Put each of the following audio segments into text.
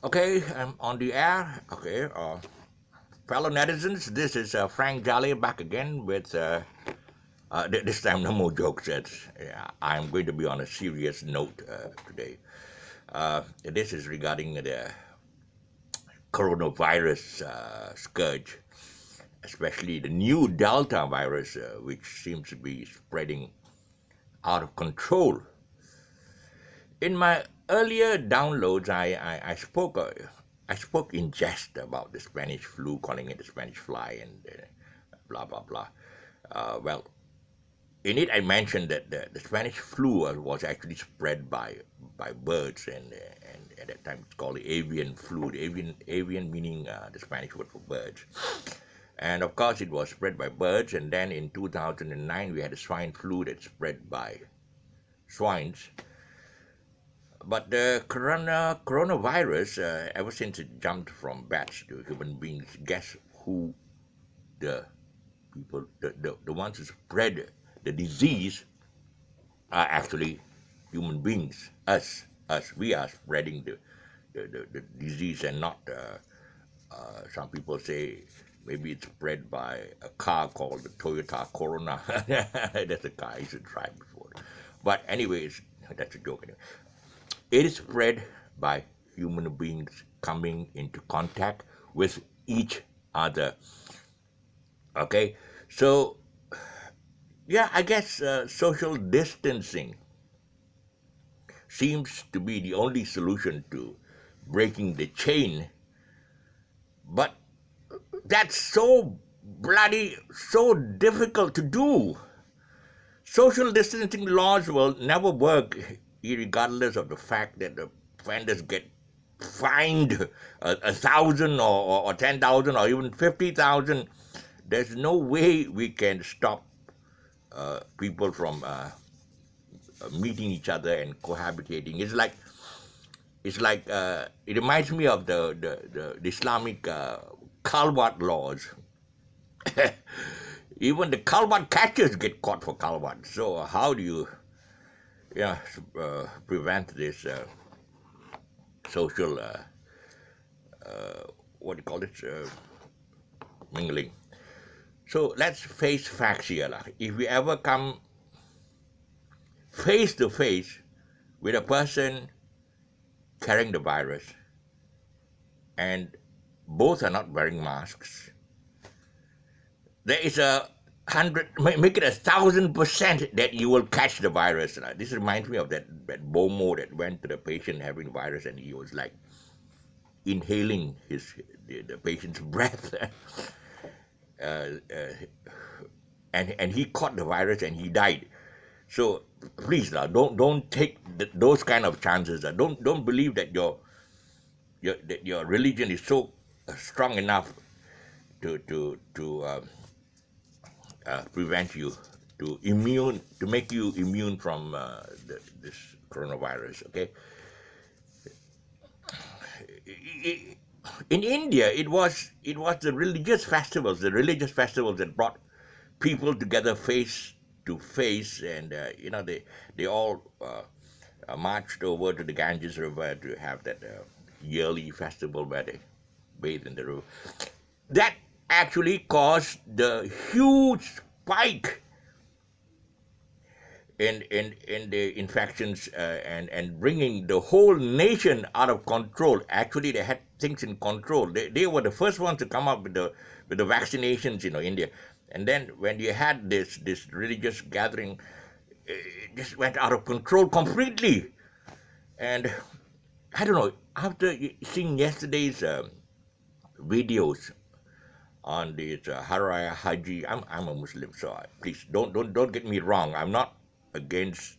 Okay, I'm on the air. Okay, fellow netizens, this is Frank Jolly back again with this time no more jokes. I'm going to be on a serious note today. This is regarding the coronavirus scourge, especially the new Delta virus, which seems to be spreading out of control. In my earlier downloads, I spoke in jest about the Spanish flu, calling it the Spanish fly, and blah blah blah. Well, in it, I mentioned that the Spanish flu was actually spread by birds, and at that time it's called the avian flu. The avian meaning the Spanish word for birds, and of course it was spread by birds. And then in 2009 we had the swine flu that spread by swines. But the coronavirus, ever since it jumped from bats to human beings, guess who the the ones who spread the disease are actually human beings. Us. We are spreading the disease, and not some people say maybe it's spread by a car called the Toyota Corona. That's a car you should try before. But anyways, that's a joke. Anyway. It is spread by human beings coming into contact with each other. Okay, so yeah, I guess social distancing seems to be the only solution to breaking the chain, but that's so difficult to do. Social distancing laws will never work, regardless of the fact that the offenders get fined 1,000 or 10,000 or even 50,000. There's no way we can stop people from meeting each other and cohabitating. It reminds me of the Islamic Kalwat laws. Even the Kalwat catchers get caught for Kalwat. So how do you prevent this social what do you call it mingling? So let's face facts here. If we ever come face to face with a person carrying the virus and both are not wearing masks, there is a hundred, make it 1,000% that you will catch the virus. This reminds me of that Bomo that went to the patient having the virus, and he was like inhaling the patient's breath, uh, uh, and he caught the virus and he died. So please, don't take those kind of chances. Don't believe that your religion is so strong enough to prevent you, to make you immune from this coronavirus. Okay, in India, it was the religious festivals that brought people together face to face, and they all marched over to the Ganges River to have that yearly festival where they bathe in the river. That actually caused the huge spike in the infections, and bringing the whole nation out of control. Actually, they had things in control. They were the first ones to come up with the vaccinations, India. And then when you had this religious gathering, it just went out of control completely. And I don't know. After seeing yesterday's videos on this Haraya Haji, I'm a Muslim, so please don't get me wrong. I'm not against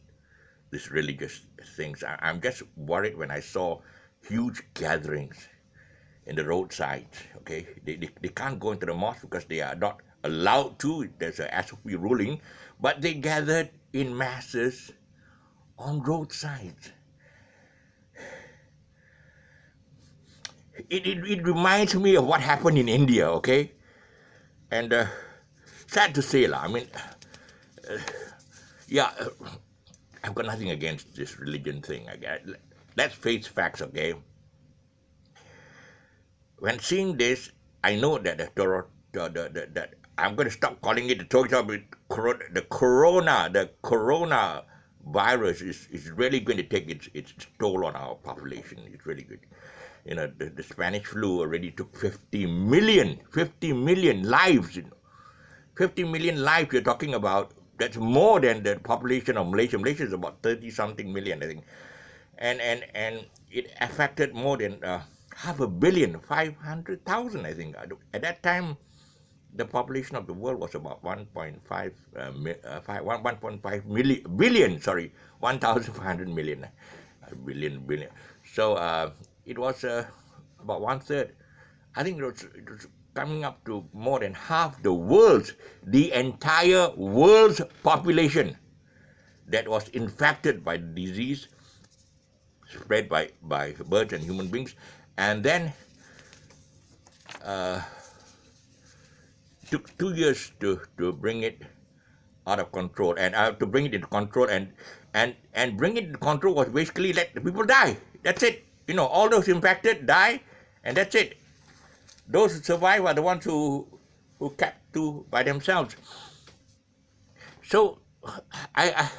these religious things. I'm just worried when I saw huge gatherings in the roadsides. Okay, they can't go into the mosque because they are not allowed to. There's a SOP ruling, but they gathered in masses on roadsides. It reminds me of what happened in India. Okay, and sad to say, lah. I mean, yeah, I've got nothing against this religion thing. Let's face facts, okay? when seeing this, I know that that I'm going to stop calling it the the corona virus is really going to take its toll on our population. It's really good. You know, the Spanish flu already took 50 million lives. 50 million lives you're talking about. That's more than the population of Malaysia. Malaysia is about 30 something million, I think. And it affected more than half a billion, 500,000, I think. At that time, the population of the world was about 1.5 billion, sorry, 1,500 million, billion. So it was about one third. I think it was coming up to more than half the entire world's population that was infected by the disease spread by birds and human beings, and then took 2 years to bring it out of control, and to bring it into control, and bring it into control was basically let the people die. That's it. You know, all those infected die, and that's it. Those who survive are the ones who kept to by themselves. So I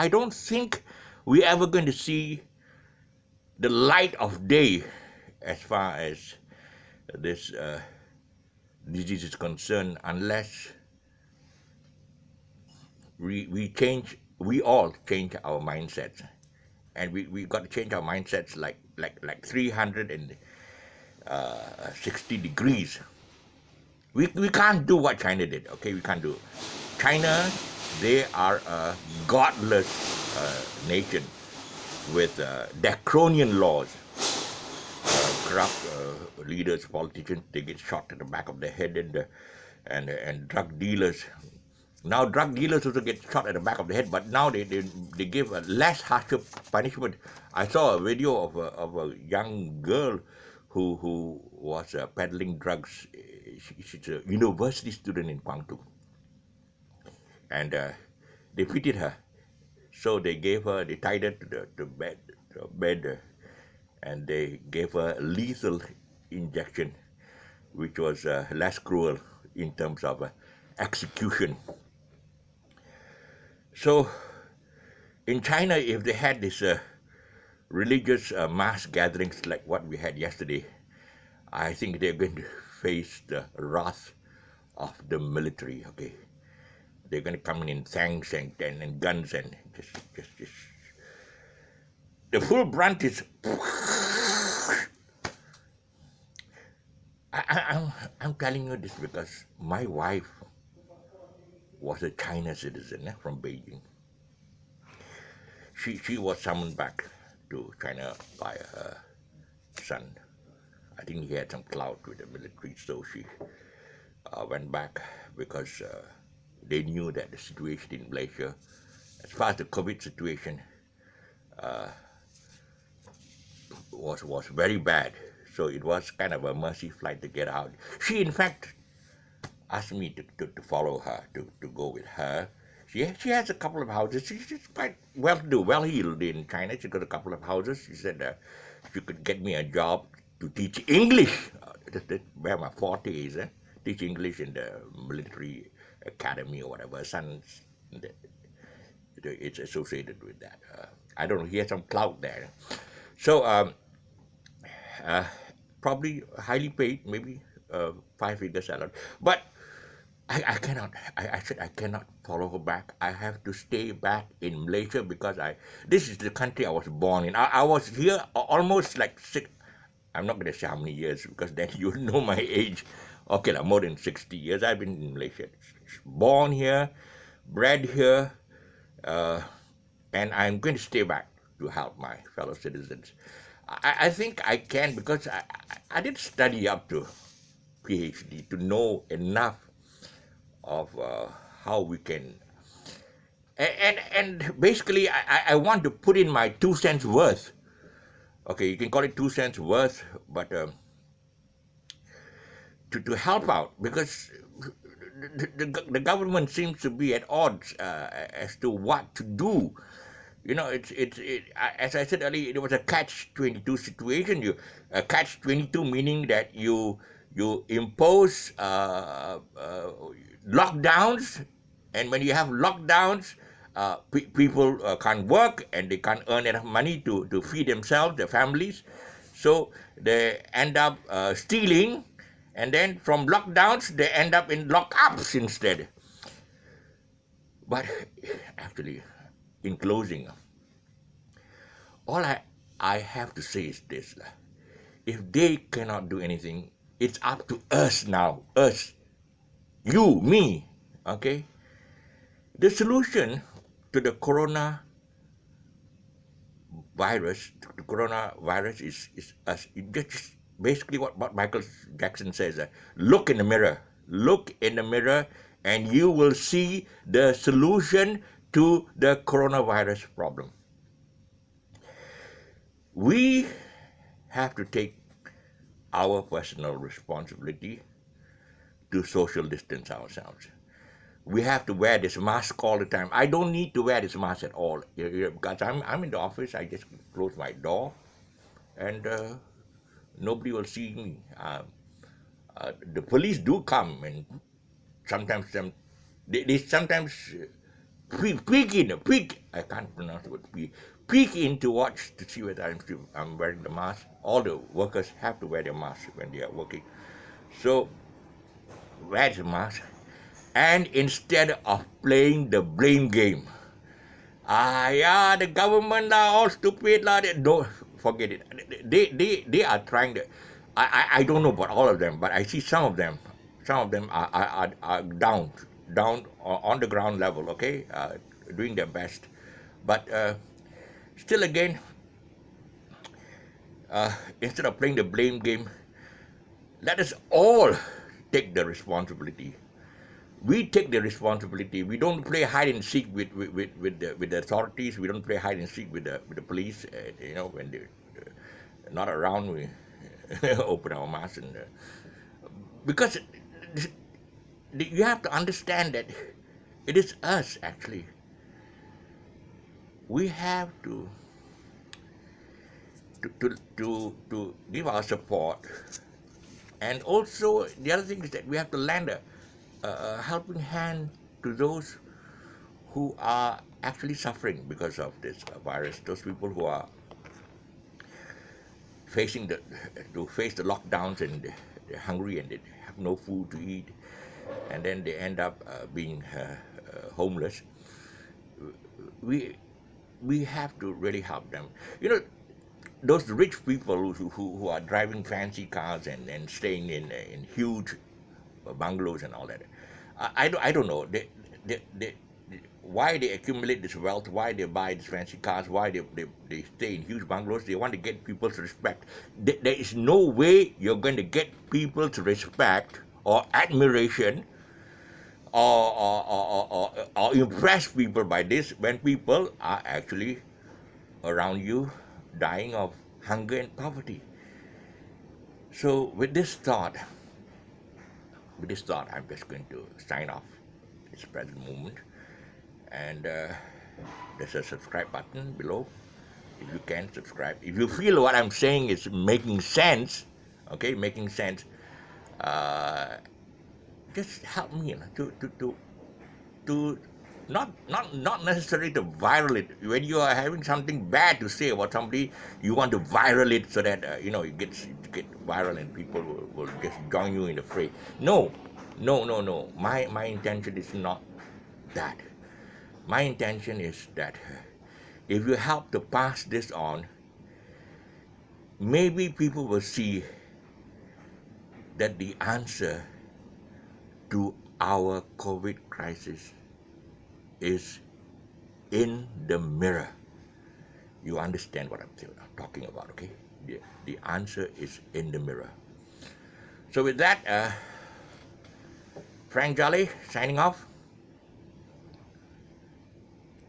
don't think we're ever going to see the light of day as far as this disease is concerned unless we all change our mindsets, and we got to change our mindsets like 360 degrees. We can't do what China did. Okay, we can't do. China, they are a godless nation with draconian laws. Corrupt leaders, politicians, they get shot in the back of the head, and drug dealers. Now drug dealers also get shot at the back of the head, but now they give a less harsher punishment. I saw a video of a young girl who was peddling drugs. She's a university student in Guangzhou, and they pitied her, so they tied her to the bed, and they gave her a lethal injection, which was less cruel in terms of execution. So in China, if they had this religious mass gatherings like what we had yesterday, I think they're going to face the wrath of the military. Okay, they're going to come in tanks and guns and just the full brunt is. I'm telling you this because my wife was a China citizen from Beijing. She was summoned back to China by her son. I think he had some clout with the military, so she went back because they knew that the situation in Malaysia, as far as the COVID situation, was very bad. So it was kind of a mercy flight to get out. She, in fact, asked me to follow her, to go with her. She has a couple of houses. She's quite well-to-do, well-heeled in China. She got a couple of houses. She said she could get me a job to teach English. That's where my forte is. Teach English in the military academy or whatever. Son's, it's associated with that. I don't know. He has some clout there. So probably highly paid, maybe 5-figure salary. But I cannot. I said I cannot follow her back. I have to stay back in Malaysia because this is the country I was born in. I was here almost like six. I'm not going to say how many years because then you know my age. Okay, more than 60 years I've been in Malaysia. Born here, bred here, and I'm going to stay back to help my fellow citizens. I think I can because I did study up to PhD to know enough of how we can, and basically I want to put in my 2 cents worth. Okay, you can call it 2 cents worth, but to help out because the government seems to be at odds as to what to do as I said earlier, it was a catch-22 situation. A catch-22 meaning that you impose lockdowns, and when you have lockdowns, people can't work and they can't earn enough money to feed themselves, their families, so they end up stealing, and then from lockdowns they end up in lockups instead. But actually, in closing, all I have to say is this: if they cannot do anything, it's up to us now. Us, you, me. Okay? The solution to the coronavirus is us. Just basically what Michael Jackson says: look in the mirror. Look in the mirror, and you will see the solution to the coronavirus problem. We have to take our personal responsibility to social distance ourselves. We have to wear this mask all the time. I don't need to wear this mask at all because I'm in the office. I just close my door, and nobody will see me. The police do come, and sometimes they sometimes peek. I can't pronounce the word peek in to watch to see whether I'm wearing the mask. All the workers have to wear their mask when they are working. So wear the mask, and instead of playing the blame game, yeah, the government are all stupid lah. No, forget it. They are trying to. I don't know about all of them, but I see some of them. Some of them are down on the ground level. Okay, doing their best, but still again, instead of playing the blame game, let us all take the responsibility. We take the responsibility. We don't play hide and seek with the authorities. We don't play hide and seek with the police. When they're not around, we open our mouths, and because you have to understand that it is us actually. We have to give our support, and also the other thing is that we have to lend a helping hand to those who are actually suffering because of this virus. Those people who are face the lockdowns, and they're hungry and they have no food to eat, and then they end up being homeless. We have to really help them. Those rich people who are driving fancy cars and staying in huge bungalows and all that. I don't know. Why they accumulate this wealth, why they buy these fancy cars, why they stay in huge bungalows. They want to get people's respect. There is no way you're going to get people's respect or admiration or impress people by this when people are actually around you dying of hunger and poverty. So with this thought, I'm just going to sign off this present moment. And there's a subscribe button below. If you can subscribe, if you feel what I'm saying is making sense, just help me to not necessarily to viral it. When you are having something bad to say about somebody, you want to viral it so that it get viral and people will just join you in the fray. No. My intention is not that. My intention is that if you help to pass this on, maybe people will see that the answer to our COVID crisis is in the mirror. You understand what I'm talking about, okay? The answer is in the mirror. So with that, Frank Jolly signing off.